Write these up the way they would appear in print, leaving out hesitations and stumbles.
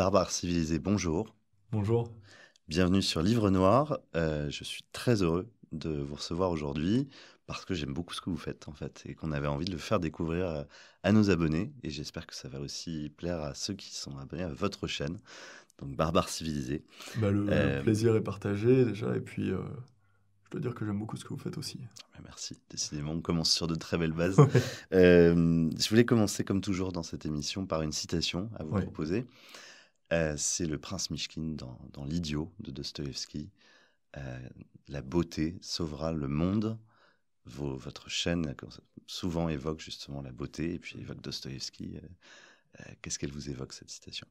Barbare civilisé, bonjour. Bonjour. Bienvenue sur Livre Noir. Je suis très heureux de vous recevoir aujourd'hui parce que j'aime beaucoup ce que vous faites en fait et qu'on avait envie de le faire découvrir à nos abonnés et j'espère que ça va aussi plaire à ceux qui sont abonnés à votre chaîne, donc Barbare civilisé. Le Euh, plaisir est partagé déjà, et puis je dois dire que j'aime beaucoup ce que vous faites aussi. Merci, décidément, on commence sur de très belles bases. Ouais. Je voulais commencer comme toujours dans cette émission par une citation à vous Ouais. proposer. C'est le prince Mishkin dans L'Idiot de Dostoïevski. La beauté sauvera le monde. Votre chaîne souvent évoque justement la beauté et puis évoque Dostoïevski. Qu'est-ce qu'elle vous évoque, cette citation?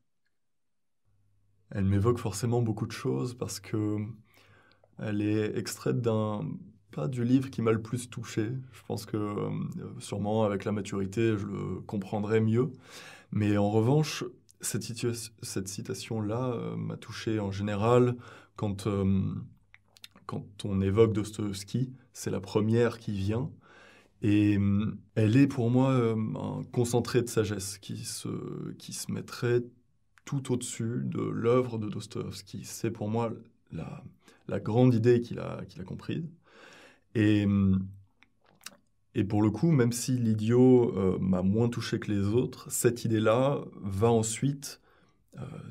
Elle m'évoque forcément beaucoup de choses parce que elle est extraite pas du livre qui m'a le plus touché. Je pense que sûrement avec la maturité, je le comprendrai mieux. Mais en revanche, cette citation-là m'a touché en général quand, euh, quand on évoque Dostoïevski. C'est la première qui vient. Et elle est pour moi un concentré de sagesse qui se mettrait tout au-dessus de l'œuvre de Dostoïevski. C'est pour moi la grande idée qu'il a comprise. Et, hum, et pour le coup, même si l'idiot m'a moins touché que les autres, cette idée-là va ensuite,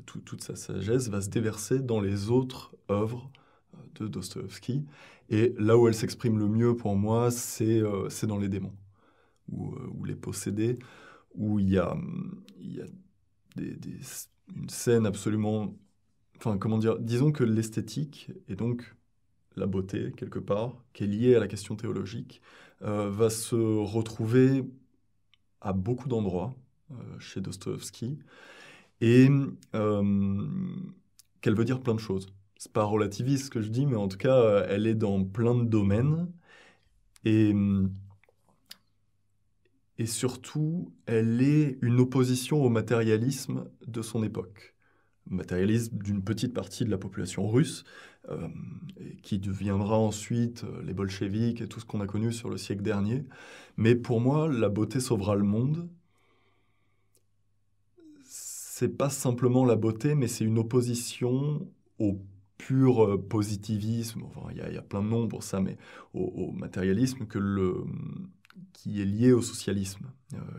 toute sa sagesse va se déverser dans les autres œuvres de Dostoïevski. Et là où elle s'exprime le mieux pour moi, c'est dans Les démons, ou Les possédés, où il y a des- des- une scène absolument... Enfin, comment dire? Disons que l'esthétique, et donc la beauté, quelque part, qui est liée à la question théologique, va se retrouver à beaucoup d'endroits chez Dostoïevski, et euh, qu'elle veut dire plein de choses. C'est pas relativiste ce que je dis, mais en tout cas, elle est dans plein de domaines, et, et surtout, elle est une opposition au matérialisme de son époque. Matérialisme d'une petite partie de la population russe, euh, et qui deviendra ensuite les bolcheviks et tout ce qu'on a connu sur le siècle dernier. Mais pour moi, la beauté sauvera le monde. C'est pas simplement la beauté, mais c'est une opposition au pur positivisme. Enfin, il y a plein de noms pour ça, mais au matérialisme qui est lié au socialisme,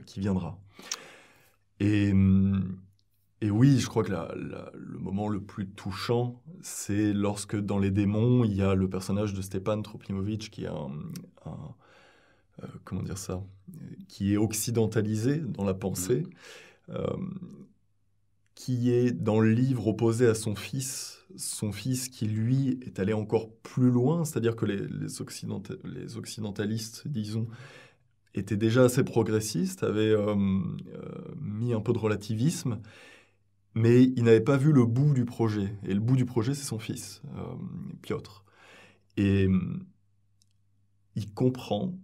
qui viendra. Et, et oui, je crois que le moment le plus touchant, c'est lorsque dans Les démons, il y a le personnage de Stepan Trofimovitch qui est comment dire ça, qui est occidentalisé dans la pensée, euh, qui est dans le livre opposé à son fils qui lui est allé encore plus loin, c'est-à-dire que les occidentalistes, disons, étaient déjà assez progressistes, avaient mis un peu de relativisme, mais il n'avait pas vu le bout du projet. Et le bout du projet, c'est son fils, Piotr. Et il comprend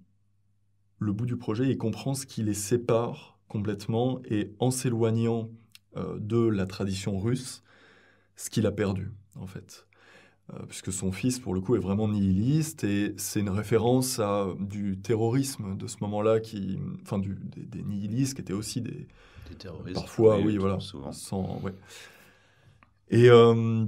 le bout du projet, il comprend ce qui les sépare complètement, et en s'éloignant de la tradition russe, ce qu'il a perdu, en fait. Puisque son fils, pour le coup, est vraiment nihiliste, et c'est une référence à du terrorisme de ce moment-là, enfin, des nihilistes qui étaient aussi Des terroristes, parfois, oui, oui, voilà, souvent. ouais. Et, euh,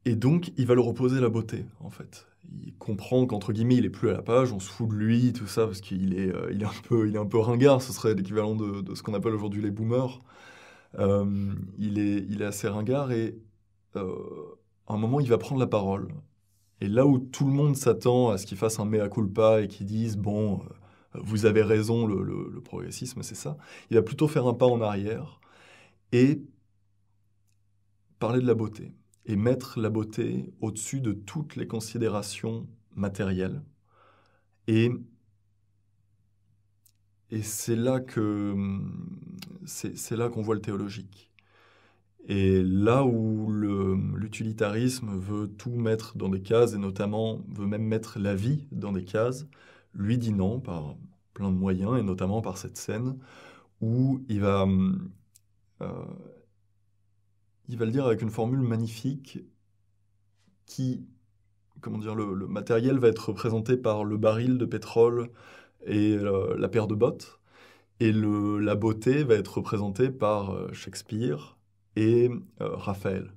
Et donc, il va leur opposer la beauté, en fait. Il comprend qu'entre guillemets, il est plus à la page, on se fout de lui, tout ça, parce il est un peu ringard, ce serait l'équivalent de ce qu'on appelle aujourd'hui les boomers. Il est assez ringard, et euh, à un moment, il va prendre la parole. Et là où tout le monde s'attend à ce qu'il fasse un mea culpa et qu'il dise, bon, vous avez raison, le progressisme, c'est ça, il va plutôt faire un pas en arrière et parler de la beauté et mettre la beauté au-dessus de toutes les considérations matérielles. Et, et c'est là qu'on voit le théologique. Et là où l'utilitarisme veut tout mettre dans des cases, et notamment veut même mettre la vie dans des cases, lui dit non par plein de moyens, et notamment par cette scène où euh, il va le dire avec une formule magnifique qui, comment dire, le matériel va être représenté par le baril de pétrole et la paire de bottes. Et la beauté va être représentée par Shakespeare et Raphaël.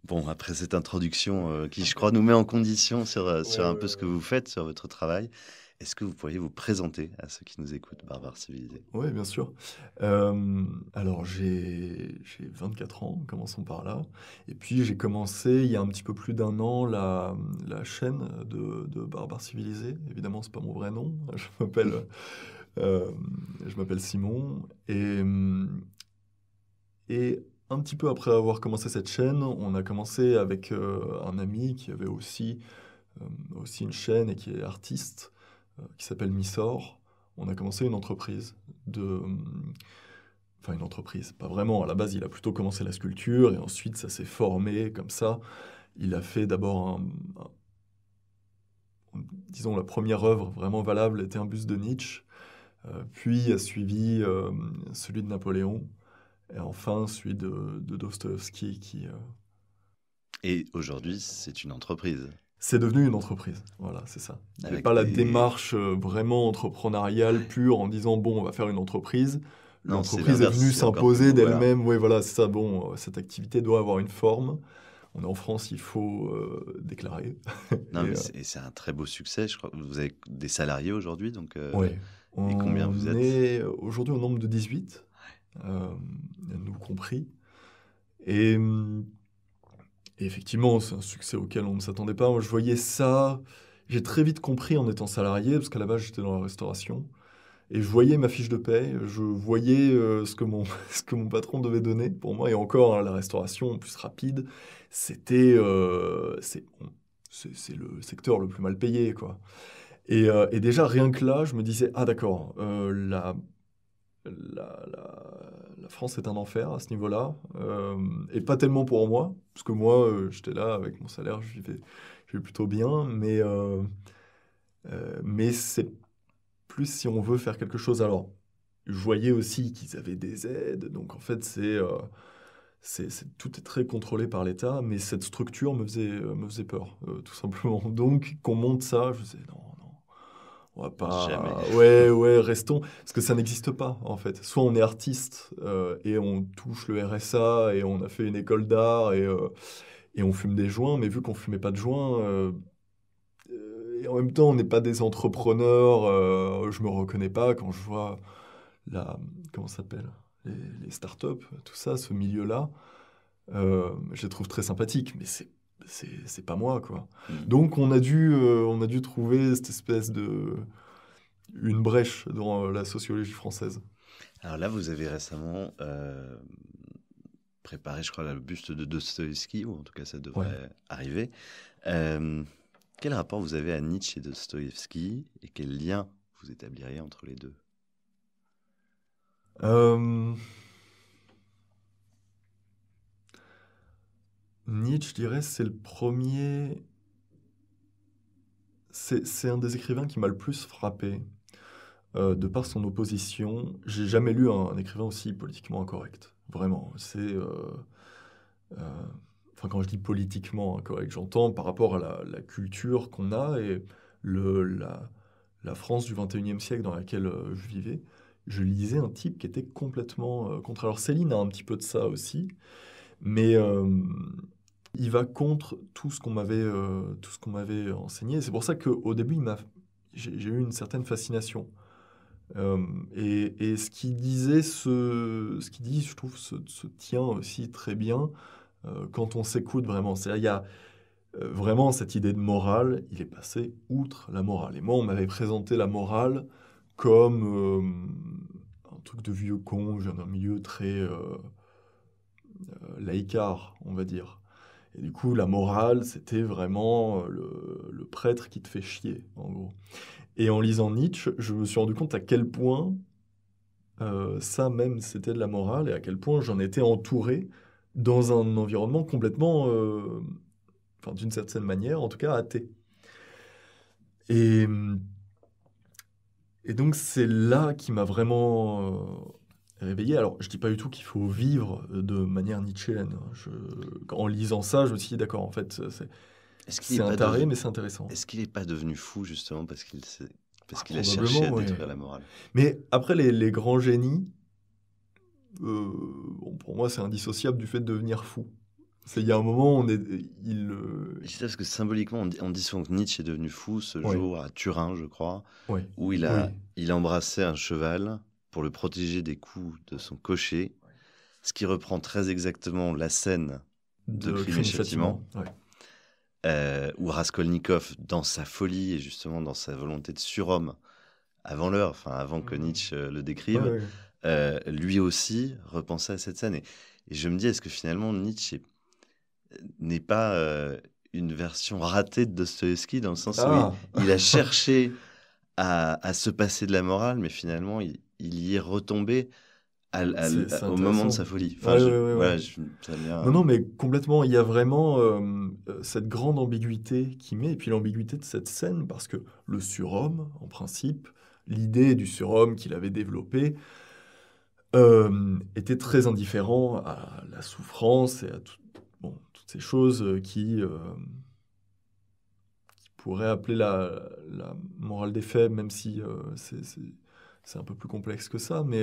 Bon, après cette introduction qui, je crois, nous met en condition sur Ouais, un ouais, peu ce que ouais. vous faites, sur votre travail, est-ce que vous pourriez vous présenter à ceux qui nous écoutent, Barbares Civilisés? Oui, bien sûr. Alors j'ai 24 ans, commençons par là. Et puis j'ai commencé il y a un petit peu plus d'un an la chaîne de Barbares Civilisés. Évidemment, c'est pas mon vrai nom. Euh, je m'appelle Simon. Et un petit peu après avoir commencé cette chaîne, on a commencé avec un ami qui avait aussi une chaîne et qui est artiste, qui s'appelle Missor. On a commencé une entreprise enfin une entreprise, pas vraiment. À la base, il a plutôt commencé la sculpture et ensuite ça s'est formé comme ça. Il a fait d'abord disons la première œuvre vraiment valable était un buste de Nietzsche, puis a suivi celui de Napoléon et enfin celui de Dostoïevski Et aujourd'hui, c'est une entreprise c'est devenu une entreprise. Voilà, c'est ça. Il n'y avait pas avec la des... démarche vraiment entrepreneuriale pure en disant bon, on va faire une entreprise. Non, c'est L'entreprise est l'inverse, venue c'est encore plus s'imposer beau, voilà. d'elle-même. Oui, voilà, c'est ça. Bon, cette activité doit avoir une forme. On est en France, il faut déclarer. Non, Et, mais c'est un très beau succès, je crois. Vous avez des salariés aujourd'hui, donc... ouais. et combien vous On êtes? est aujourd'hui au nombre de 18, euh, nous compris. Et, et effectivement, c'est un succès auquel on ne s'attendait pas. Moi, je voyais ça. J'ai très vite compris en étant salarié, parce qu'à la base, j'étais dans la restauration. Et je voyais ma fiche de paye, je voyais ce que ce que mon patron devait donner pour moi. Et encore, hein, la restauration, en plus rapide, c'était c'est le secteur le plus mal payé, quoi. Et déjà, rien que là, je me disais, ah d'accord, la France est un enfer à ce niveau-là. Et pas tellement pour moi, parce que moi, j'étais là avec mon salaire, je vivais plutôt bien, mais c'est plus si on veut faire quelque chose. Alors, je voyais aussi qu'ils avaient des aides, donc en fait, tout est très contrôlé par l'État, mais cette structure me faisait peur, tout simplement. Donc, qu'on monte ça, je disais non, non, on va Jamais. pas. Ouais, ouais, restons, parce que ça n'existe pas, en fait. Soit on est artiste et on touche le RSA et on a fait une école d'art et on fume des joints, mais vu qu'on fumait pas de joints, et en même temps, on n'est pas des entrepreneurs, je me reconnais pas quand je vois la, comment ça s'appelle, les startups, tout ça, ce milieu-là, je les trouve très sympathiques, mais c'est pas moi, quoi. Mm. Donc on a dû trouver cette espèce une brèche dans la sociologie française. Alors là, vous avez récemment préparé, je crois, le buste de Dostoïevski, ou en tout cas, ça Ouais. devrait arriver. Euh, Quel rapport vous avez à Nietzsche et Dostoïevski, et quel lien vous établiriez entre les deux? Euh, Nietzsche, je dirais, c'est le premier. C'est un des écrivains qui m'a le plus frappé, de par son opposition. J'ai jamais lu un écrivain aussi politiquement incorrect. Vraiment. Euh, enfin, quand je dis politiquement incorrect, j'entends par rapport à la culture qu'on a et le, la, la France du 21e siècle dans laquelle je vivais. Je lisais un type qui était complètement contre. Alors Céline a un petit peu de ça aussi, mais il va contre tout ce qu'on m'avait enseigné. C'est pour ça qu'au début, j'ai eu une certaine fascination. Et ce qu'il disait, ce qu'il dit, je trouve, se tient aussi très bien quand on s'écoute vraiment. C'est-à-dire, il y a vraiment cette idée de morale, il est passé outre la morale. Et moi, on m'avait présenté la morale comme un truc de vieux con, je viens d'un milieu très laïcard, on va dire. Et du coup, la morale, c'était vraiment le prêtre qui te fait chier, en gros. Et en lisant Nietzsche, je me suis rendu compte à quel point ça même, c'était de la morale, et à quel point j'en étais entouré dans un environnement complètement, enfin d'une certaine manière, en tout cas athée. Et, et donc c'est là qui m'a vraiment réveillé. Alors je dis pas du tout qu'il faut vivre de manière nietzschéenne. En lisant ça, je me suis dit d'accord, en fait Est-ce qu'il c'est n'est un pas, taré, mais c'est intéressant. est-ce qu'il est pas devenu fou, justement, parce qu'il Parce qu'il a cherché à Probablement, oui. détruire la morale. Mais après, les grands génies, bon, pour moi, c'est indissociable du fait de devenir fou. Il y a un moment, Je dis ça parce que symboliquement, on dit souvent que Nietzsche est devenu fou ce ouais, jour à Turin, je crois, ouais, où oui, il embrassait un cheval pour le protéger des coups de son cocher, ce qui reprend très exactement la scène de de Crime et Crime et Châtiment, Châtiment. Ouais. où Raskolnikov, dans sa folie et justement dans sa volonté de surhomme, avant l'heure, enfin avant que Nietzsche le Ouais, décrive, ouais. lui aussi repensait à cette scène. Et je me dis, est-ce que finalement Nietzsche n'est pas une version ratée de Dostoïevski, dans le sens où Ah! il a cherché à se passer de la morale, mais finalement il y est retombé C'est au moment de intéressant. sa folie. Enfin, Ouais, ouais, ouais, ouais. voilà, ça vient. Non, non, mais complètement. Il y a vraiment cette grande ambiguïté qui met, et puis l'ambiguïté de cette scène, parce que le surhomme, en principe, l'idée du surhomme qu'il avait développé, était très indifférent à la souffrance et à bon, toutes ces choses qui pourraient appeler la morale des faits, même si c'est un peu plus complexe que ça. Mais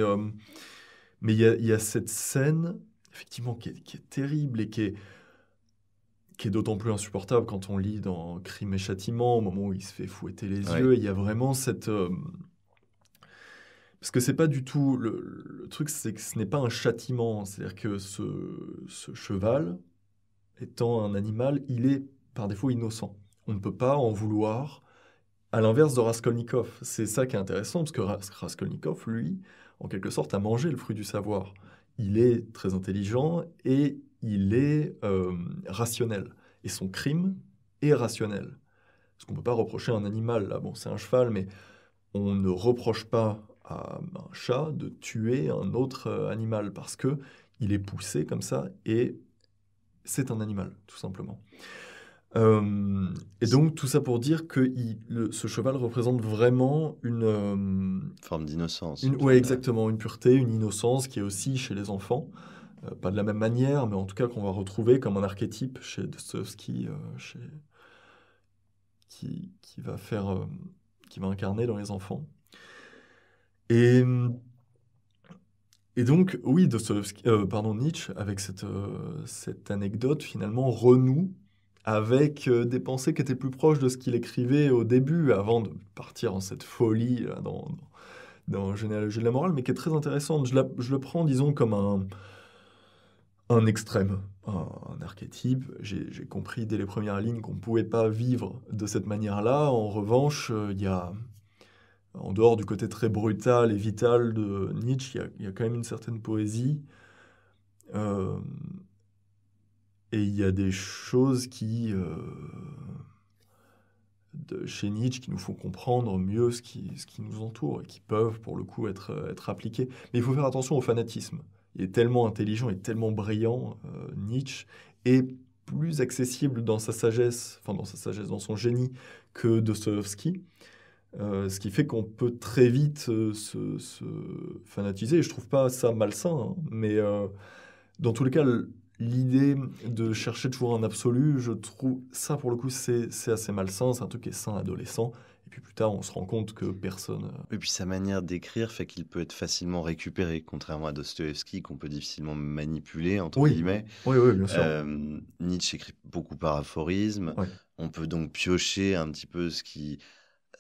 il y a cette scène, effectivement, qui est terrible et qui est d'autant plus insupportable quand on lit dans Crime et Châtiment, au moment où il se fait fouetter les Ouais. yeux. Et il y a vraiment cette... parce que c'est pas du tout... Le truc, c'est que ce n'est pas un châtiment. C'est-à-dire que ce cheval, étant un animal, il est par défaut innocent. On ne peut pas en vouloir, à l'inverse de Raskolnikov. C'est ça qui est intéressant, parce que Raskolnikov, lui, en quelque sorte, a mangé le fruit du savoir. Il est très intelligent et il est rationnel. Et son crime est rationnel. Ce qu'on ne peut pas reprocher à un animal, là, bon, c'est un cheval, mais on ne reproche pas à un chat de tuer un autre animal, parce que il est poussé comme ça, et c'est un animal, tout simplement. Et donc tout ça pour dire que ce cheval représente vraiment Forme d'innocence, ouais, forme de... exactement, une pureté, une innocence qui est aussi chez les enfants. Pas de la même manière, mais en tout cas qu'on va retrouver comme un archétype chez Dostoevsky, qui va qui va incarner dans les enfants. Et, et donc, oui, Nietzsche, avec cette anecdote, finalement, renoue avec des pensées qui étaient plus proches de ce qu'il écrivait au début, avant de partir en cette folie là, dans Généalogie de la morale, mais qui est très intéressante. Je le prends, disons, comme un extrême, un archétype. J'ai compris dès les premières lignes qu'on ne pouvait pas vivre de cette manière-là. En revanche, il y a, en dehors du côté très brutal et vital de Nietzsche, il y a quand même une certaine poésie. euh, et il y a des choses chez Nietzsche qui nous font comprendre mieux ce qui nous entoure et qui peuvent, pour le coup, être appliquées. Mais il faut faire attention au fanatisme. Il est tellement intelligent et tellement brillant, Nietzsche, et plus accessible dans sa sagesse, enfin dans sa sagesse, dans son génie, que Dostoevsky. Ce qui fait qu'on peut très vite se fanatiser. Et je trouve pas ça malsain, hein, mais dans tous les cas, l'idée de chercher toujours un absolu, je trouve ça pour le coup c'est assez malsain, c'est un truc qui est sain adolescent. Et puis plus tard, on se rend compte que personne. Et puis sa manière d'écrire fait qu'il peut être facilement récupéré, contrairement à Dostoïevski, qu'on peut difficilement manipuler, entre Oui, guillemets. oui, oui, bien sûr. Nietzsche écrit beaucoup par aphorisme. Ouais, On peut donc piocher un petit peu ce qui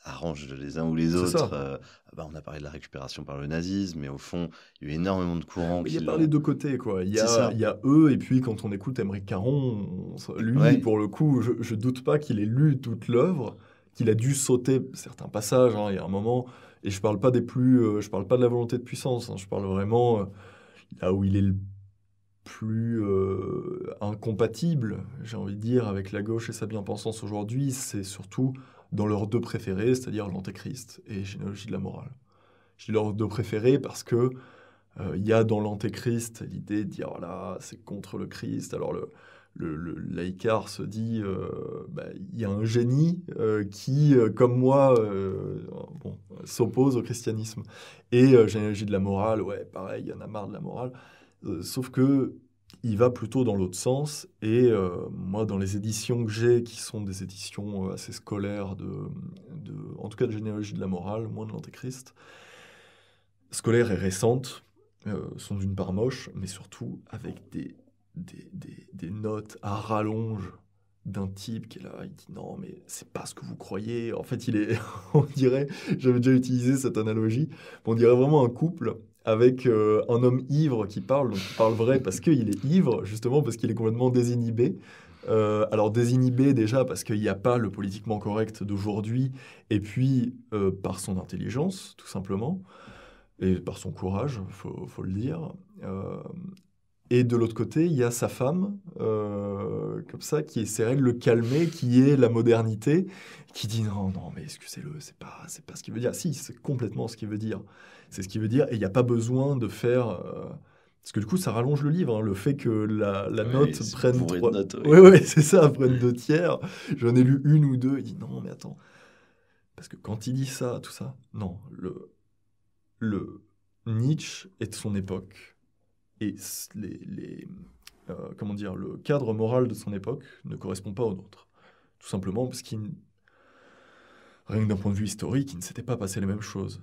arrange les uns ou les c'est autres. ça. On a parlé de la récupération par le nazisme, mais au fond, il y a eu énormément de courants Mais il y qui a pas les l'ont... deux côtés, quoi. C'est ça. Il y a eux, et puis quand on écoute Émeric Caron, lui, Ouais, pour le coup, je doute pas qu'il ait lu toute l'œuvre, qu'il a dû sauter certains passages, hein, il y a un moment, et je parle pas je parle pas de la volonté de puissance, hein, je parle vraiment là où il est le plus incompatible, j'ai envie de dire, avec la gauche et sa bien-pensance aujourd'hui, c'est surtout dans leurs deux préférés, c'est-à-dire l'Antéchrist et Généalogie de la morale. Je dis leurs deux préférés parce que il y a dans l'Antéchrist l'idée de dire, voilà, c'est contre le Christ. Alors le laïcard se dit, il y a un génie qui, comme moi, bon, s'oppose au christianisme. Et Généalogie de la morale, ouais, pareil, il y en a marre de la morale. Sauf que il va plutôt dans l'autre sens. Et moi, dans les éditions que j'ai, qui sont des éditions assez scolaires en tout cas de généalogie de la morale, moins de l'antéchrist, scolaire et récente, sont d'une part moches, mais surtout avec des notes à rallonge d'un type qui est là, il dit non, mais c'est pas ce que vous croyez. En fait, on dirait, j'avais déjà utilisé cette analogie, on dirait vraiment un couple avec un homme ivre qui parle, donc il parle vrai parce qu'il est ivre, justement parce qu'il est complètement désinhibé. Alors désinhibé déjà parce qu'il n'y a pas le politiquement correct d'aujourd'hui, et puis par son intelligence, tout simplement, et par son courage, faut le dire. Et de l'autre côté, il y a sa femme, comme ça, qui essaierait de le calmer, qui est la modernité, qui dit non, non, mais excusez-le, c'est pas ce qu'il veut dire. Si, c'est complètement ce qu'il veut dire. C'est ce qu'il veut dire, et il n'y a pas besoin de faire. Parce que du coup, ça rallonge le livre, hein, le fait que la Oui, note c'est prenne bourré de 3. notes, oui. Oui, ouais, c'est ça, prenne 2 tiers. J'en ai lu une ou deux. Il dit non, mais attends. Parce que quand il dit ça, tout ça, non, le Nietzsche est de son époque. Et comment dire, le cadre moral de son époque ne correspond pas au nôtre. Tout simplement parce rien que d'un point de vue historique, il ne s'était pas passé les mêmes choses.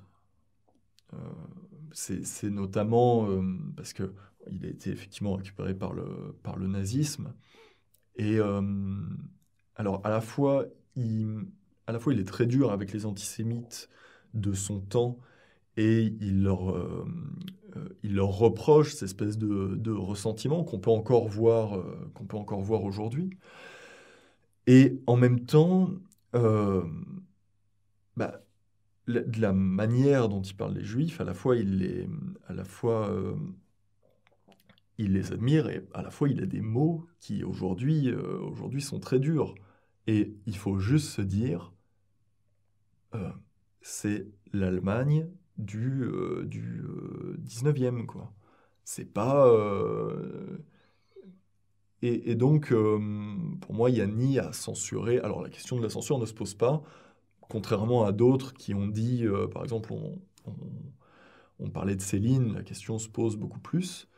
C'est notamment parce qu'il a été effectivement récupéré par le nazisme. Et alors, à la fois, il est très dur avec les antisémites de son temps, et il leur reproche cette espèce de ressentiment qu'on peut encore voir aujourd'hui. Et en même temps, bah, de la manière dont il parle des Juifs, à la fois il les admire, et à la fois il a des mots qui aujourd'hui sont très durs. Et il faut juste se dire, c'est l'Allemagne du 19e, quoi. C'est pas... Et donc, pour moi, il n'y a ni à censurer. Alors, la question de la censure ne se pose pas, contrairement à d'autres qui ont dit, par exemple, on parlait de Céline, la question se pose beaucoup plus.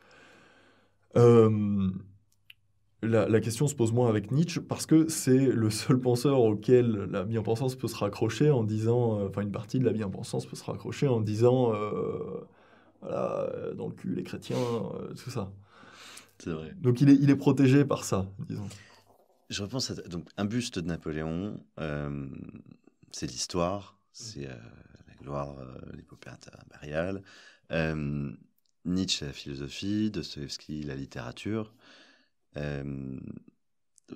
La question se pose moins avec Nietzsche parce que c'est le seul penseur auquel la bien-pensance peut se raccrocher en disant, enfin une partie de la bien-pensance peut se raccrocher en disant, voilà, dans le cul les chrétiens, tout ça. C'est vrai. Donc il est protégé par ça, disons. Je repense à donc, un buste de Napoléon, c'est l'histoire, c'est la gloire, l'épopée impériale. Nietzsche, la philosophie, Dostoïevski, la littérature.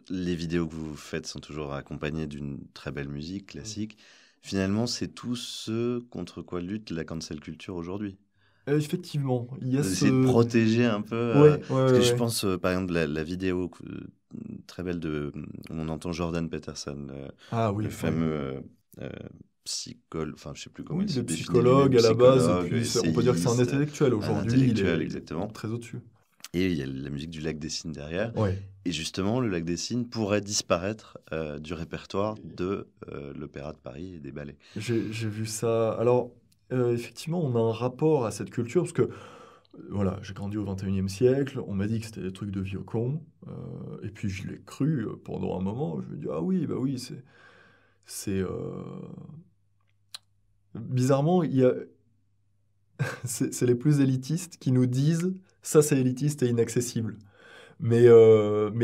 Les vidéos que vous faites sont toujours accompagnées d'une très belle musique classique. Finalement, c'est tout ce contre quoi lutte la cancel culture aujourd'hui. Effectivement, il y a Essayer de protéger un peu. Ouais, Parce que je ouais. pense, par exemple, la vidéo très belle où on entend Jordan Peterson, Ah oui, le oui. fameux psychologue, enfin, je sais plus comment Oui, il se le définit psychologue lui-même, à la base, et psychologue, puis on peut dire que c'est un essayiste, intellectuel un aujourd'hui, il intellectuel, est exactement. très au-dessus. Et il y a la musique du Lac des Cygnes derrière. Ouais. Et justement, le Lac des Cygnes pourrait disparaître du répertoire de l'Opéra de Paris et des ballets. J'ai vu ça. Alors, effectivement, on a un rapport à cette culture, parce que, voilà, j'ai grandi au 21e siècle, on m'a dit que c'était des trucs de vieux cons, et puis je l'ai cru pendant un moment, je me dis, ah oui, bah oui, c'est bizarrement, c'est les plus élitistes qui nous disent, ça c'est élitiste et inaccessible. Mais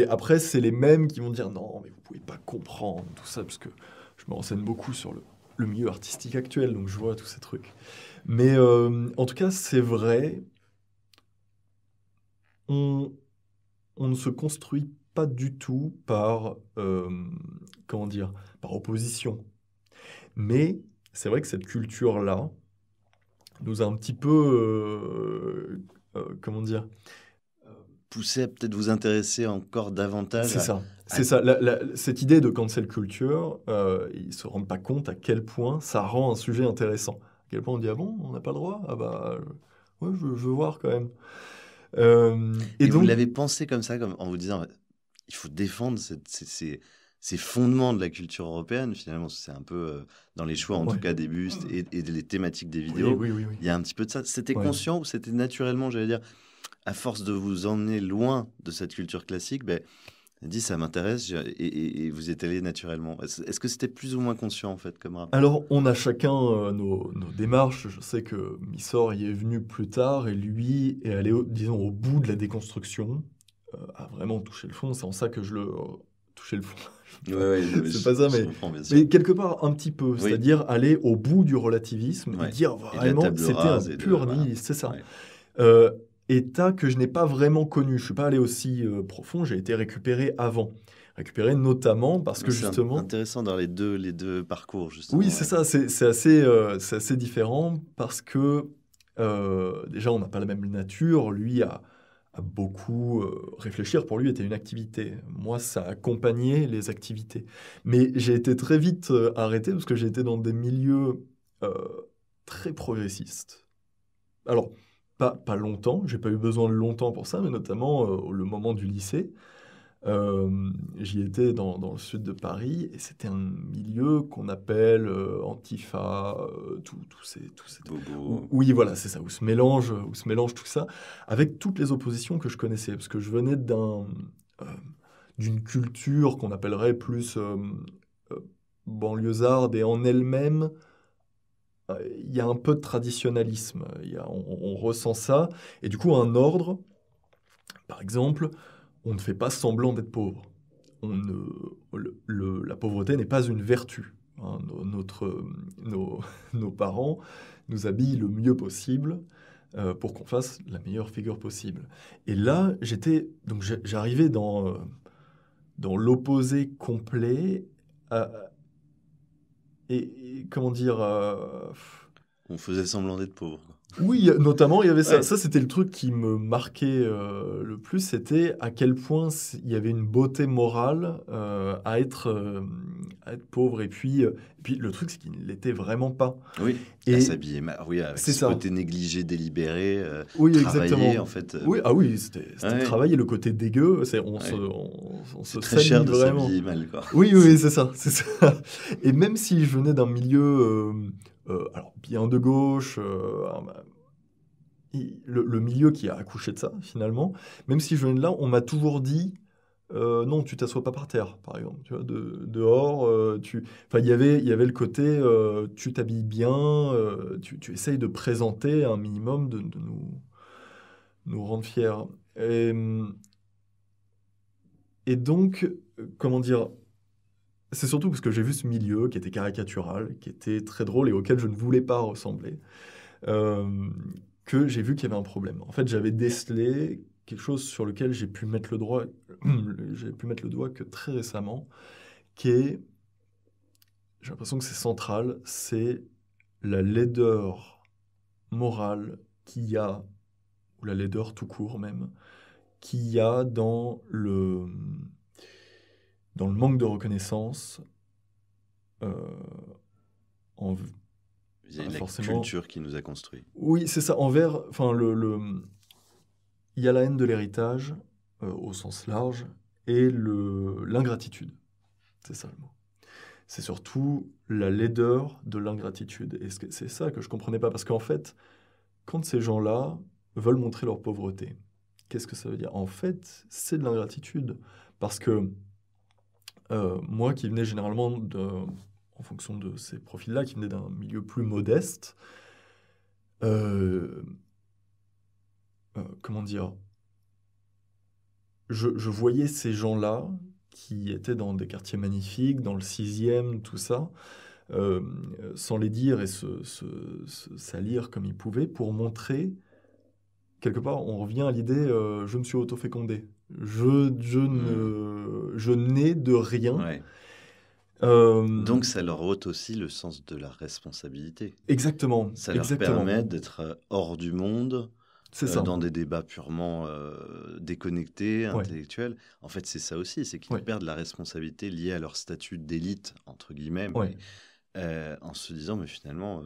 après, c'est les mêmes qui vont dire, non, mais vous pouvez pas comprendre tout ça, parce que je me renseigne beaucoup sur le milieu artistique actuel, donc je vois tous ces trucs. Mais en tout cas, c'est vrai, on ne se construit pas du tout par, comment dire, par opposition. Mais c'est vrai que cette culture-là nous a un petit peu, comment dire, Pousser à peut-être vous intéresser encore davantage c'est ça. C'est ça. Cette idée de cancel culture, ils ne se rendent pas compte à quel point ça rend un sujet intéressant. À quel point on dit, ah bon, on n'a pas le droit? Ah bah, ouais, je veux voir quand même. Et vous donc, l'avez pensé comme ça, en vous disant, il faut défendre ces fondements de la culture européenne, finalement. C'est un peu dans les choix, en Ouais. tout cas, des bustes et les thématiques des oui, vidéos. oui, oui, oui. Il y a un petit peu de ça. C'était Ouais. conscient ou c'était naturellement, j'allais dire, à force de vous emmener loin de cette culture classique, ben, Elle dit, ça m'intéresse, et vous êtes allé naturellement. Est-ce que c'était plus ou moins conscient, en fait, comme rapport? Alors, on a chacun nos démarches. Je sais que Missor y est venu plus tard et lui est allé, disons, au bout de la déconstruction, a vraiment touché le fond. C'est en ça que je le... toucher le fond. Ouais, ouais, non, mais C'est pas ça, je comprends, bien sûr. mais quelque part un petit peu. Oui. C'est-à-dire aller au bout du relativisme Ouais. et dire Et de la vraiment, table c'était rase un et de... pur voilà. nihiliste, c'est ça. Ouais. État que je n'ai pas vraiment connu. Je suis pas allé aussi profond, j'ai été récupéré avant. Récupéré notamment parce que C'est justement... intéressant dans les deux parcours, justement. Oui, c'est ça, c'est assez différent parce que déjà, on n'a pas la même nature. Lui a beaucoup réfléchir, pour lui, était une activité. Moi, ça accompagnait les activités. Mais j'ai été très vite arrêté parce que j'ai été dans des milieux euh, très progressistes. Alors, pas longtemps, j'ai pas eu besoin de longtemps pour ça, mais notamment le moment du lycée. J'y étais dans le sud de Paris et c'était un milieu qu'on appelle Antifa, tous ces Bobo. oui, voilà, c'est ça, où se mélange tout ça avec toutes les oppositions que je connaissais, parce que je venais euh, d'une culture qu'on appellerait plus euh, banlieusarde et en elle-même, il y a un peu de traditionnalisme, on ressent ça et du coup un ordre, par exemple. On ne fait pas semblant d'être pauvre. On ne, la pauvreté n'est pas une vertu. Hein. Nos, nos parents nous habillent le mieux possible pour qu'on fasse la meilleure figure possible. Et là, j'arrivais dans l'opposé complet. euh, et comment dire, On faisait semblant d'être pauvre, quoi. oui, notamment, il y avait ça. Ouais. Ça, c'était le truc qui me marquait le plus, c'était à quel point il y avait une beauté morale à être pauvre. Et puis le truc, c'est qu'il ne l'était vraiment pas. Oui, à Et s'habiller mal. Oui, avec c'est ce ça. côté négligé, délibéré, Oui, travaillé, exactement. en fait. Oui, ah oui, c'était Ouais, travailler le côté dégueu. On se, ouais. on C'est se très cher salit de vraiment. s'habiller mal, quoi. Oui, oui, c'est ça, c'est ça. Et même si je venais d'un milieu, alors bien de gauche, le milieu qui a accouché de ça, finalement, même si je venais de là, on m'a toujours dit non, tu t'assois pas par terre, par exemple. Tu vois, dehors, enfin, il y avait le côté tu t'habilles bien, tu essayes de présenter un minimum, de nous rendre fiers. Et, et donc, comment dire, c'est surtout parce que j'ai vu ce milieu qui était caricatural, qui était très drôle et auquel je ne voulais pas ressembler. euh, que j'ai vu qu'il y avait un problème. En fait, j'avais décelé quelque chose sur lequel j'ai pu mettre j'ai pu mettre le doigt que très récemment, qui est, j'ai l'impression que c'est central, c'est la laideur morale qu'il y a, ou la laideur tout court même, qu'il y a dans le manque de reconnaissance, euh, en, Il y a pas la forcément... culture qui nous a construits. Oui, c'est ça, envers, enfin, il y a la haine de l'héritage, au sens large, et l'ingratitude. C'est ça le mot. C'est surtout la laideur de l'ingratitude. Et c'est ça que je comprenais pas. Parce qu'en fait, quand ces gens-là veulent montrer leur pauvreté, qu'est-ce que ça veut dire? En fait, c'est de l'ingratitude. Parce que moi qui venais généralement, en fonction de ces profils-là, qui venaient d'un milieu plus modeste, euh, comment dire, je voyais ces gens-là qui étaient dans des quartiers magnifiques, dans le 6e, tout ça, euh, sans les dire et se salir comme ils pouvaient pour montrer, quelque part, on revient à l'idée je me suis auto-fécondé. Hmm. Je n'ai de rien. Ouais. Euh, Donc, ça leur ôte aussi le sens de la responsabilité. exactement, Ça leur exactement. permet d'être hors du monde, C'est ça. dans des débats purement déconnectés, Ouais, intellectuels. En fait, c'est ça aussi, c'est qu'ils ouais, perdent la responsabilité liée à leur statut d'élite, entre guillemets, ouais. mais en se disant, mais finalement,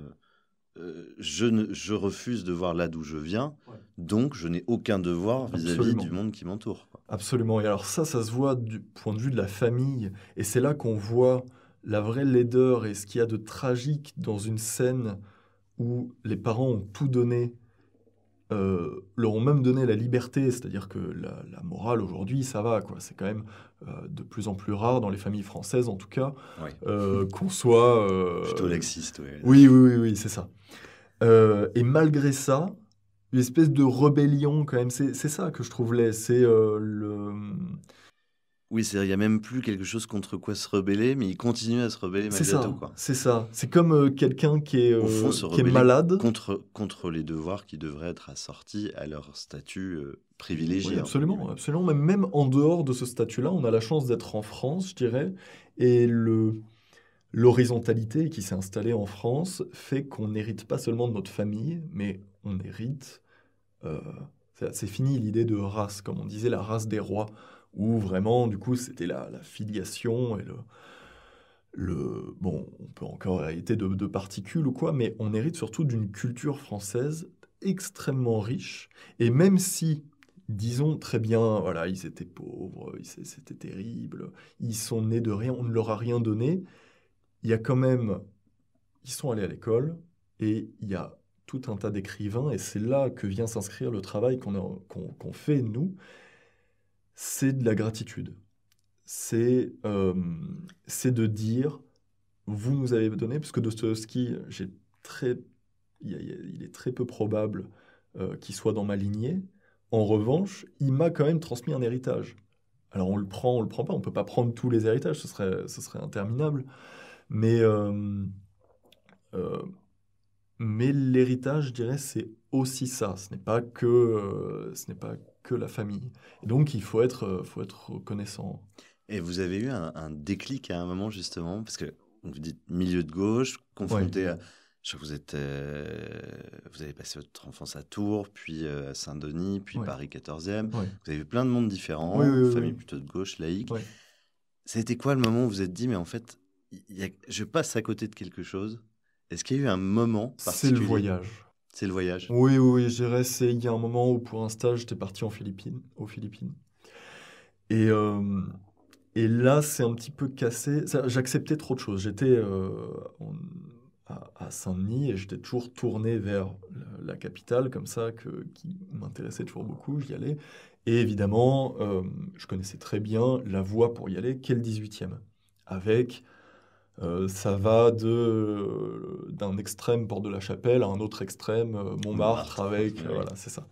je refuse de voir là d'où je viens, Ouais. donc je n'ai aucun devoir vis-à-vis Absolument. du monde qui m'entoure, quoi. Absolument. Et alors ça se voit du point de vue de la famille. Et c'est là qu'on voit la vraie laideur et ce qu'il y a de tragique dans une scène où les parents ont tout donné leur ont même donné la liberté, c'est-à-dire que la morale aujourd'hui, ça va, quoi. C'est quand même de plus en plus rare, dans les familles françaises en tout cas, Oui. qu'on soit... Plutôt laxiste, oui. Oui, c'est ça. Et malgré ça, une espèce de rébellion quand même, c'est ça que je trouve laid, c'est Oui, c'est-à-dire, il n'y a même plus quelque chose contre quoi se rebeller, mais il continue à se rebeller c'est malgré tout, ça, quoi. c'est ça. C'est comme quelqu'un Au fond, se qui est rebeller malade. contre les devoirs qui devraient être assortis à leur statut Oui, privilégié, entre absolument, guillemets. absolument. Même en dehors de ce statut-là, on a la chance d'être en France, je dirais, et l'horizontalité qui s'est installée en France fait qu'on n'hérite pas seulement de notre famille, mais on hérite. euh, c'est fini l'idée de race, comme on disait, la race des rois, où vraiment, du coup, c'était la filiation et bon, on peut encore hériter de particules ou quoi, mais on hérite surtout d'une culture française extrêmement riche. Et même si, disons très bien, voilà, ils étaient pauvres, c'était terrible, ils sont nés de rien, on ne leur a rien donné, il y a quand même, ils sont allés à l'école et il y a tout un tas d'écrivains, et c'est là que vient s'inscrire le travail qu'on fait, nous, c'est de la gratitude. C'est c'est de dire, vous nous avez donné, parce que Dostoïevski, il est très peu probable qu'il soit dans ma lignée. En revanche, il m'a quand même transmis un héritage. Alors on le prend pas, on peut pas prendre tous les héritages, ce serait interminable. Mais, euh, mais l'héritage, je dirais, c'est aussi ça. Ce n'est pas que la famille. Et donc faut être reconnaissant. Et vous avez eu un déclic à un moment, justement, parce que vous dites milieu de gauche, Ouais, confronté à... Je crois que vous avez passé votre enfance à Tours, puis à Saint-Denis, puis ouais, Paris 14e. ouais. Vous avez vu plein de mondes Oui, différents, oui, oui, famille oui. plutôt de gauche, laïque. Ouais. Ça a été quoi le moment où vous vous êtes dit, mais en fait, je passe à côté de quelque chose? Est-ce qu'il y a eu un moment C'est le particulier? voyage. C'est le voyage. Oui, je dirais, il y a un moment où pour un stage, j'étais parti aux Philippines. Et, euh, et là, c'est un petit peu cassé. J'acceptais trop de choses. J'étais à Saint-Denis et j'étais toujours tourné vers la capitale, comme ça, qui m'intéressait toujours beaucoup. J'y allais. Et évidemment, je connaissais très bien la voie pour y aller, qu'est le 18e. Avec, ça va d'un extrême Porte de la Chapelle à un autre extrême Montmartre, Montmartre. avec, Oui. voilà, c'est ça.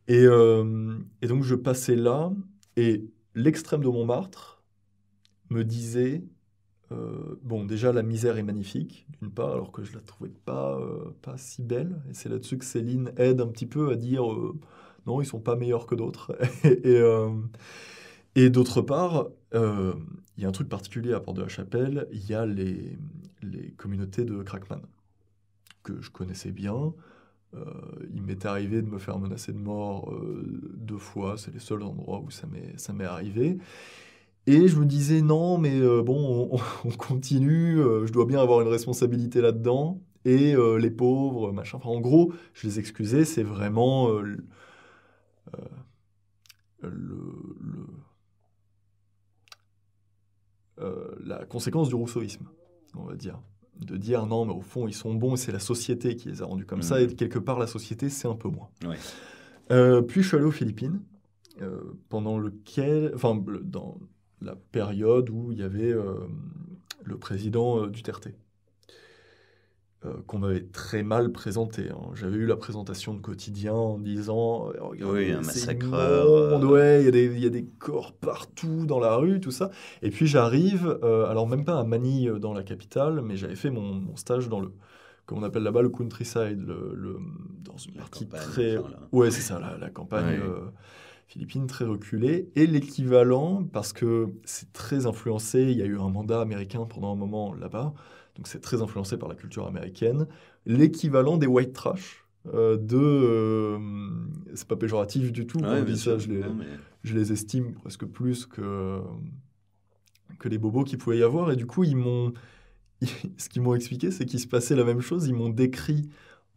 Et donc je passais là, et l'extrême de Montmartre me disait, bon, déjà la misère est magnifique, d'une part, alors que je la trouvais pas si belle, et c'est là-dessus que Céline aide un petit peu à dire, non, ils sont pas meilleurs que d'autres. Et, euh, et d'autre part, il y a un truc particulier à Porte de la Chapelle, il y a les communautés de Crackman, que je connaissais bien. Il m'est arrivé de me faire menacer de mort 2 fois, c'est les seuls endroits où ça m'est arrivé. Et je me disais, non, mais bon, on continue, je dois bien avoir une responsabilité là-dedans. Et les pauvres, machin. Enfin, en gros, je les excusais, c'est vraiment le- la conséquence du rousseauisme, on va dire. De dire, non, mais au fond, ils sont bons, et c'est la société qui les a rendus comme ça, et quelque part, la société, c'est un peu moins. Ouais. Puis je suis allé aux Philippines, dans la période où il y avait le président Duterte, qu'on m'avait très mal présenté, hein. J'avais eu la présentation de quotidien en disant, Oui, regardez, un c'est massacreur. immonde, ouais, il y a des corps partout dans la rue, tout ça. Et puis j'arrive, alors même pas à Manille dans la capitale, mais j'avais fait mon stage dans comme on appelle là-bas, le countryside, dans une La partie campagne, très... enfin, là. Ouais, c'est ça, la campagne Ouais. philippine très reculée. Et l'équivalent, parce que c'est très influencé, il y a eu un mandat américain pendant un moment là-bas, donc c'est très influencé par la culture américaine, l'équivalent des white trash. C'est pas péjoratif du tout quand Ouais, je bien dis ça, sûr. Non, mais... je les estime presque plus que les bobos qu'il pouvait y avoir. Et du coup, ce qu'ils m'ont expliqué, c'est qu'il se passait la même chose. Ils m'ont décrit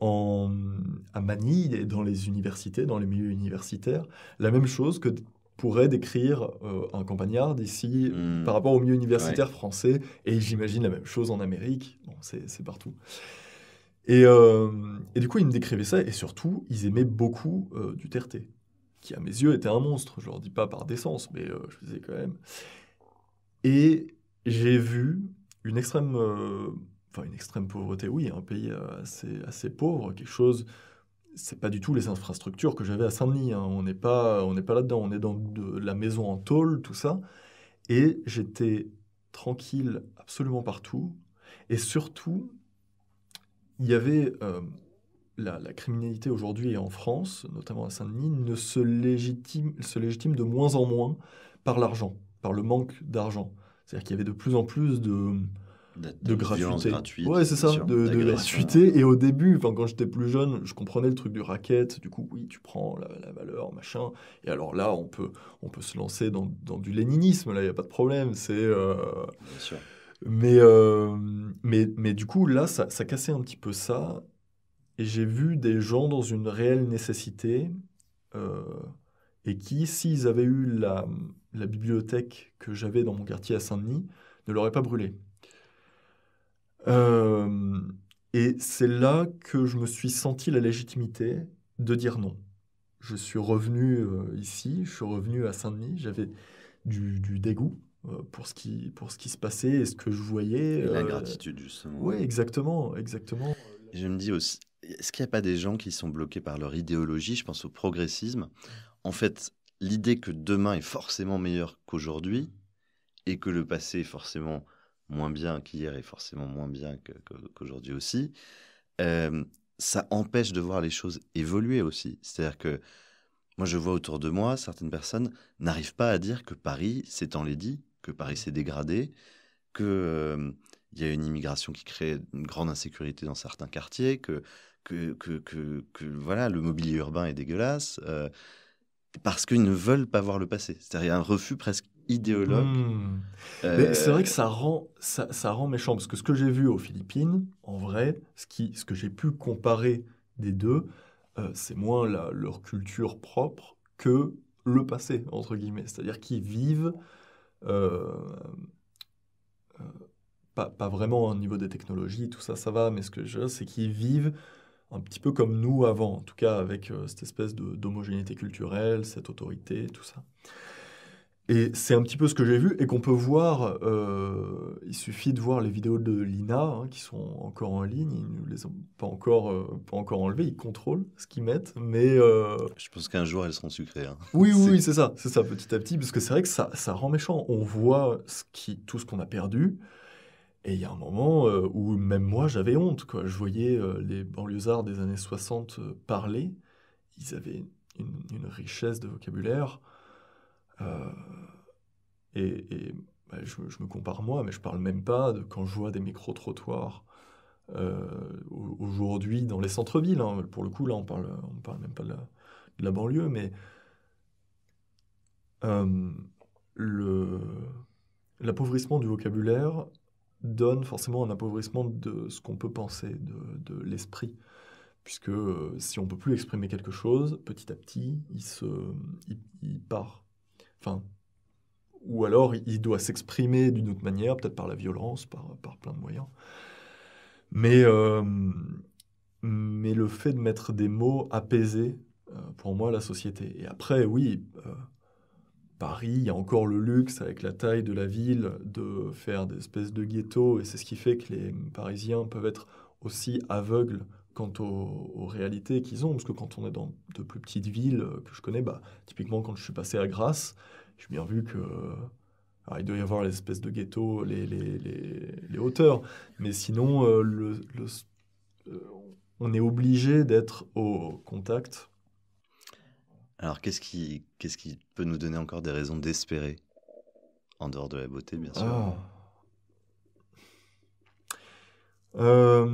en, à Manille, et dans les universités, dans les milieux universitaires, la même chose que pourrait décrire un campagnard d'ici par rapport au milieu Ouais. universitaire français. Et j'imagine la même chose en Amérique. Bon, c'est partout. Et du coup, ils me décrivaient ça, et surtout, ils aimaient beaucoup Duterte, qui à mes yeux était un monstre. Je leur dis pas par décence, mais je disais quand même. Et j'ai vu une extrême, enfin une extrême pauvreté, oui, un pays assez pauvre, quelque chose. C'est pas du tout les infrastructures que j'avais à Saint-Denis, hein. On n'est pas là-dedans. On est dans de la maison en tôle, tout ça. Et j'étais tranquille absolument partout. Et surtout, il y avait la criminalité aujourd'hui en France, notamment à Saint-Denis, se légitime de moins en moins par l'argent, par le manque d'argent. C'est-à-dire qu'il y avait de plus en plus de De violence gratuité. gratuite, Ouais, c'est bien ça, sûr, de d'agression. gratuité. Et au début, enfin, quand j'étais plus jeune, je comprenais le truc du racket. Du coup, oui, tu prends la valeur, machin. Et alors là, on peut se lancer dans du léninisme. Là, il n'y a pas de problème. Bien sûr. Mais du coup, là, ça cassait un petit peu ça. Et j'ai vu des gens dans une réelle nécessité euh, et qui, s'ils avaient eu la bibliothèque que j'avais dans mon quartier à Saint-Denis, ne l'auraient pas brûlée. Euh, et c'est là que je me suis senti la légitimité de dire non. Je suis revenu ici, je suis revenu à Saint-Denis, j'avais du dégoût pour ce qui se passait et ce que je voyais. Et l'ingratitude, justement. Ouais, exactement, exactement. Et je me dis aussi, est-ce qu'il n'y a pas des gens qui sont bloqués par leur idéologie? Je pense au progressisme. En fait, l'idée que demain est forcément meilleur qu'aujourd'hui et que le passé est forcément moins bien qu'hier et forcément moins bien qu'aujourd'hui aussi, euh, ça empêche de voir les choses évoluer aussi. C'est-à-dire que moi, je vois autour de moi, certaines personnes n'arrivent pas à dire que Paris s'est enlaidi, que Paris s'est dégradé, que, il y a une immigration qui crée une grande insécurité dans certains quartiers, que voilà, le mobilier urbain est dégueulasse, parce qu'ils ne veulent pas voir le passé. C'est-à-dire, il y a un refus presque idéologue. Hmm. Mais c'est vrai euh, que ça rend méchant, parce que ce que j'ai vu aux Philippines, en vrai, ce que j'ai pu comparer des deux, c'est moins leur culture propre que le passé, entre guillemets. C'est-à-dire qu'ils vivent, euh, euh, pas vraiment au niveau des technologies, tout ça, ça va, mais ce que je veux dire, c'est qu'ils vivent un petit peu comme nous avant, en tout cas avec cette espèce d'homogénéité culturelle, cette autorité, tout ça. Et c'est un petit peu ce que j'ai vu et qu'on peut voir. Il suffit de voir les vidéos de l'INA hein, qui sont encore en ligne. Ils ne les ont pas encore enlevées. Ils contrôlent ce qu'ils mettent. Mais je pense qu'un jour, elles seront sucrées, hein. oui, oui, C'est oui, c'est ça, petit à petit. Parce que c'est vrai que ça rend méchant. On voit tout ce qu'on a perdu. Et il y a un moment où même moi, j'avais honte, quoi. Je voyais les banlieusards des années 60 parler. Ils avaient une richesse de vocabulaire. Euh, et je me compare moi, mais je parle même pas de quand je vois des micro-trottoirs aujourd'hui dans les centres-villes, hein. Pour le coup, là, on parle même pas de la banlieue, mais euh, le, l'appauvrissement du vocabulaire donne forcément un appauvrissement de ce qu'on peut penser, de l'esprit. Puisque si on peut plus exprimer quelque chose, petit à petit, il part. Enfin, ou alors il doit s'exprimer d'une autre manière, peut-être par la violence, par plein de moyens. Mais, euh, mais le fait de mettre des mots apaisait, pour moi, la société. Et après, oui, Paris, il y a encore le luxe, avec la taille de la ville, de faire des espèces de ghettos, et c'est ce qui fait que les Parisiens peuvent être aussi aveugles quant aux réalités qu'ils ont, parce que quand on est dans de plus petites villes que je connais, bah, typiquement quand je suis passé à Grasse, j'ai bien vu que alors, il doit y avoir les espèces de ghettos, les hauteurs, mais sinon, euh, on est obligé d'être au contact. Alors, qu'est-ce qui peut nous donner encore des raisons d'espérer, en dehors de la beauté, bien sûr? Ah.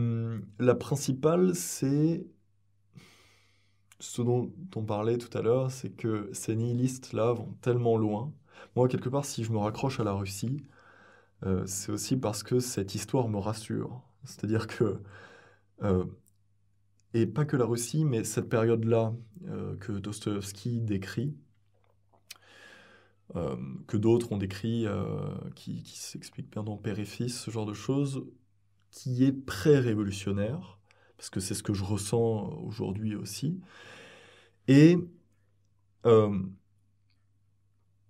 La principale, c'est ce dont on parlait tout à l'heure, c'est que ces nihilistes-là vont tellement loin. Moi, quelque part, si je me raccroche à la Russie, c'est aussi parce que cette histoire me rassure. C'est-à-dire que, euh, et pas que la Russie, mais cette période-là que Dostoïevski décrit, euh, que d'autres ont décrit, qui s'explique bien dans Père et Fils, ce genre de choses, qui est pré-révolutionnaire, parce que c'est ce que je ressens aujourd'hui aussi. Et euh,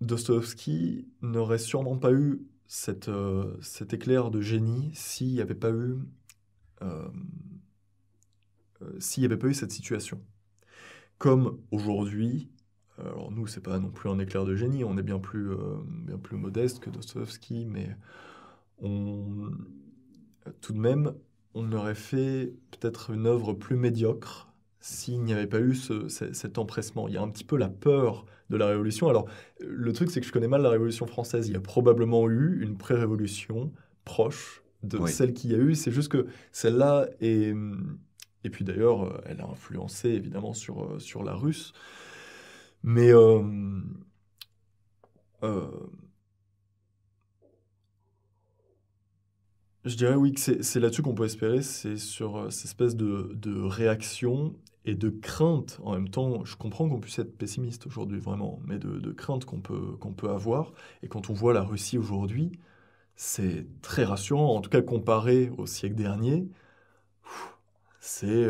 Dostoïevski n'aurait sûrement pas eu cet éclair de génie euh, s'il n'y avait pas eu cette situation. Comme aujourd'hui, alors nous, c'est pas non plus un éclair de génie, on est bien plus modeste que Dostoïevski, mais on, tout de même, on aurait fait peut-être une œuvre plus médiocre s'il n'y avait pas eu cet empressement. Il y a un petit peu la peur de la Révolution. Alors, le truc, c'est que je connais mal la Révolution française. Il y a probablement eu une pré-révolution proche de Oui. celle qu'il y a eu. C'est juste que celle-là est... Et puis d'ailleurs, elle a influencé évidemment sur la russe. Mais euh, je dirais oui que c'est là-dessus qu'on peut espérer, c'est sur cette espèce de réaction et de crainte. En même temps, je comprends qu'on puisse être pessimiste aujourd'hui, vraiment, mais de crainte qu'on peut avoir. Et quand on voit la Russie aujourd'hui, c'est très rassurant, en tout cas comparé au siècle dernier. C'est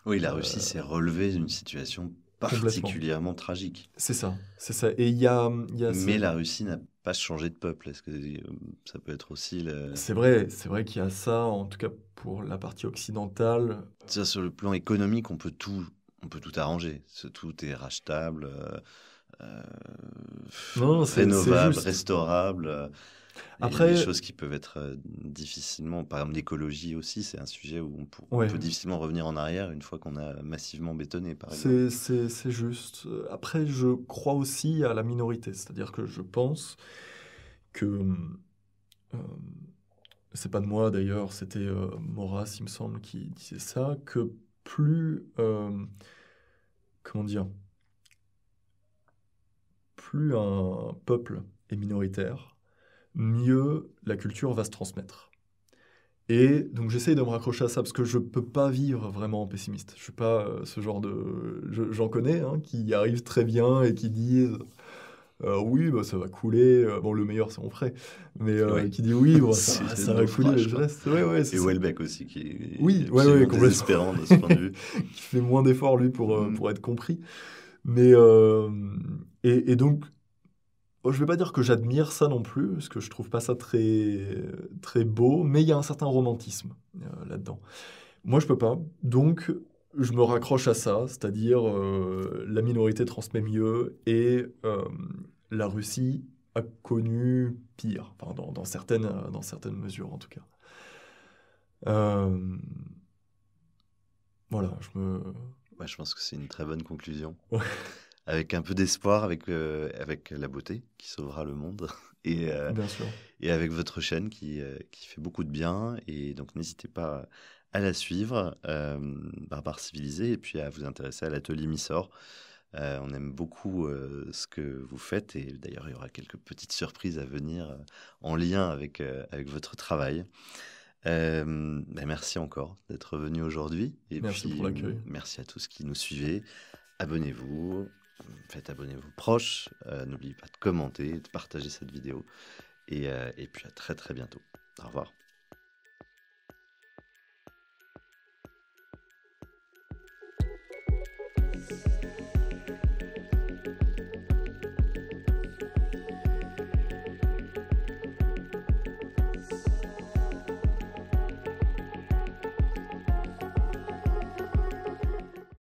Oui, la Russie s'est euh, relevée d'une situation complètement. particulièrement tragique. C'est ça, c'est ça. Et il y a Mais la Russie n'a pas changé de peuple. Est-ce que ça peut être aussi c'est vrai qu'il y a ça, en tout cas pour la partie occidentale. ça, sur le plan économique, on peut tout arranger. Tout est rachetable, euh, Non, c'est rénovable, juste. restaurable. Et les Après, choses qui peuvent être difficilement, par exemple l'écologie aussi, c'est un sujet où on ouais, peut difficilement revenir en arrière une fois qu'on a massivement bétonné, par exemple. c'est juste. Après, je crois aussi à la minorité, c'est-à-dire que je pense que, euh, c'est pas de moi d'ailleurs, c'était Maurras, il me semble, qui disait ça, que plus, comment dire, plus un peuple est minoritaire, mieux la culture va se transmettre. Et donc j'essaye de me raccrocher à ça parce que je peux pas vivre vraiment pessimiste. Je suis pas ce genre de... J'en connais hein, qui y arrivent très bien et qui disent oui, bah, ça va couler. Bon, le meilleur, c'est mon frère. Mais Oui, qui dit oui, bon, c'est le ça va couler, mais naufrage, je quoi. reste. Ouais, ouais, c'est Et ça. Welbeck aussi, qui est Oui, ouais, ouais, absolument complètement. désespérant de ce point de vue. Qui fait moins d'efforts, lui, Mm. pour être compris. Mais, et donc, oh, je vais pas dire que j'admire ça non plus, parce que je trouve pas ça très beau, mais il y a un certain romantisme là-dedans. Moi, je peux pas. Donc, je me raccroche à ça, c'est-à-dire la minorité transmet mieux et la Russie a connu pire, enfin, dans certaines mesures en tout cas. Euh, voilà, je me... Ouais, je pense que c'est une très bonne conclusion. Ouais, Avec un peu d'espoir, avec la beauté qui sauvera le monde, et, euh, bien sûr. et avec votre chaîne qui fait beaucoup de bien. Et donc, n'hésitez pas à la suivre, Barbare Civilisé, et puis à vous intéresser à l'atelier Missor. On aime beaucoup ce que vous faites, et d'ailleurs, il y aura quelques petites surprises à venir en lien avec votre travail. Merci encore d'être venu aujourd'hui, et Merci pour puis l'accueil. merci à tous qui nous suivez. Abonnez-vous, faites abonner vos proches, n'oubliez pas de commenter, de partager cette vidéo, et puis à très très bientôt. Au revoir.